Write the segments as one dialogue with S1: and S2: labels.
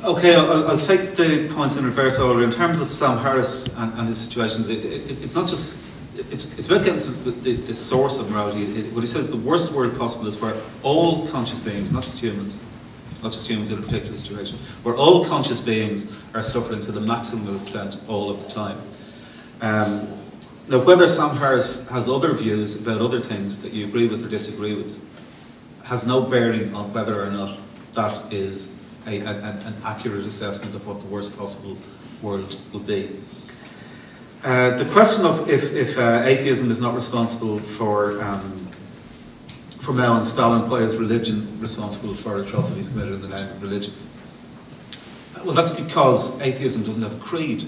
S1: Okay, I'll take the points in reverse order. In terms of Sam Harris and his situation, it's not just, it's about getting to the source of morality. What he says, the worst world possible is where all conscious beings, not just humans in a particular situation, where all conscious beings are suffering to the maximum extent all of the time. Now, whether Sam Harris has other views about other things that you agree with or disagree with has no bearing on whether or not that is an accurate assessment of what the worst possible world will be. The question of if atheism is not responsible for Mao and Stalin, why is religion responsible for atrocities committed in the name of religion? Well, that's because atheism doesn't have a creed.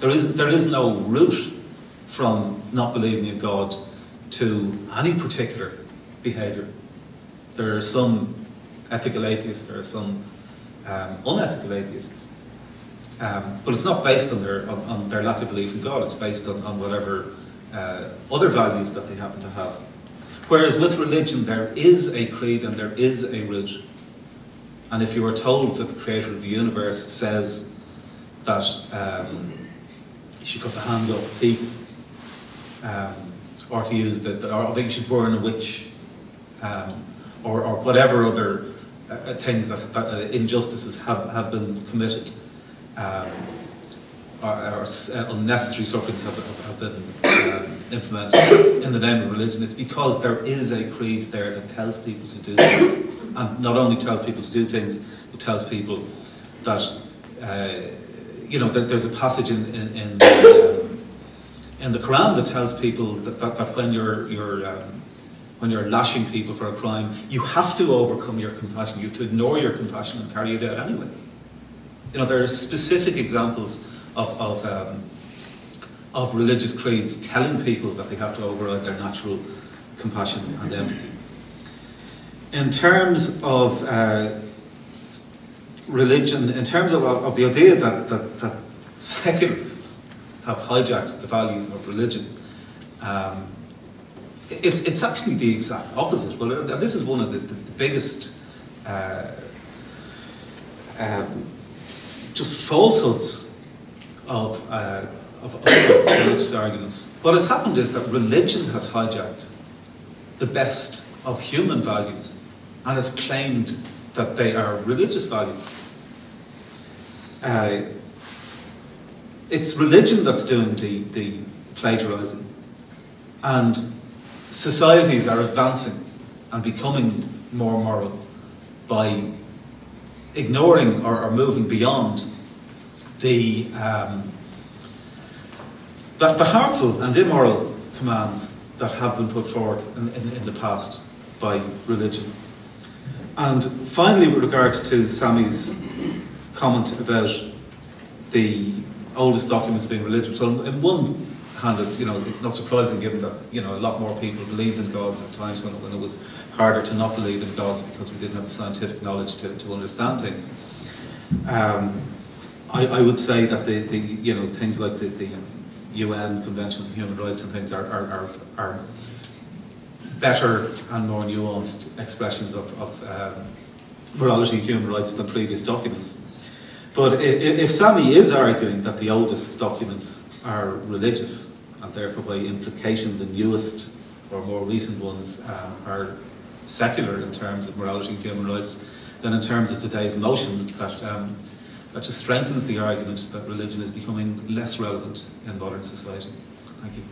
S1: There is no route from not believing in God to any particular behaviour. There are some ethical atheists, there are some unethical atheists, but it's not based on their lack of belief in God. It's based on whatever other values that they happen to have. Whereas with religion, there is a creed and there is a root. And if you are told that the creator of the universe says that you should cut the hands off a thief, or to use or that you should burn a witch, or whatever other things that injustices have been committed, or unnecessary sufferings have been implemented in the name of religion, it's because there is a creed there that tells people to do things. And not only tells people to do things, it tells people that, that there's a passage in the Quran that tells people that when you're lashing people for a crime, you have to overcome your compassion. You have to ignore your compassion and carry it out anyway. There are specific examples of religious creeds telling people that they have to override their natural compassion and empathy. In terms of religion, in terms of the idea that secularists have hijacked the values of religion, it's actually the exact opposite. Well, this is one of the biggest just falsehoods of religious arguments. What has happened is that religion has hijacked the best of human values and has claimed that they are religious values. It's religion that's doing the plagiarizing, and societies are advancing and becoming more moral by ignoring or moving beyond the harmful and immoral commands that have been put forth in the past by religion. And finally, with regard to Sami's comment about the oldest documents being religious, so in one hand, it's not surprising given that a lot more people believed in gods at times when it was harder to not believe in gods because we didn't have the scientific knowledge to understand things. I would say that the things like the UN conventions on human rights and things are better and more nuanced expressions of morality and human rights than previous documents. But if Sami is arguing that the oldest documents are religious, and therefore by implication the newest or more recent ones are secular in terms of morality and human rights, then in terms of today's motions, that just strengthens the argument that religion is becoming less relevant in modern society. Thank you.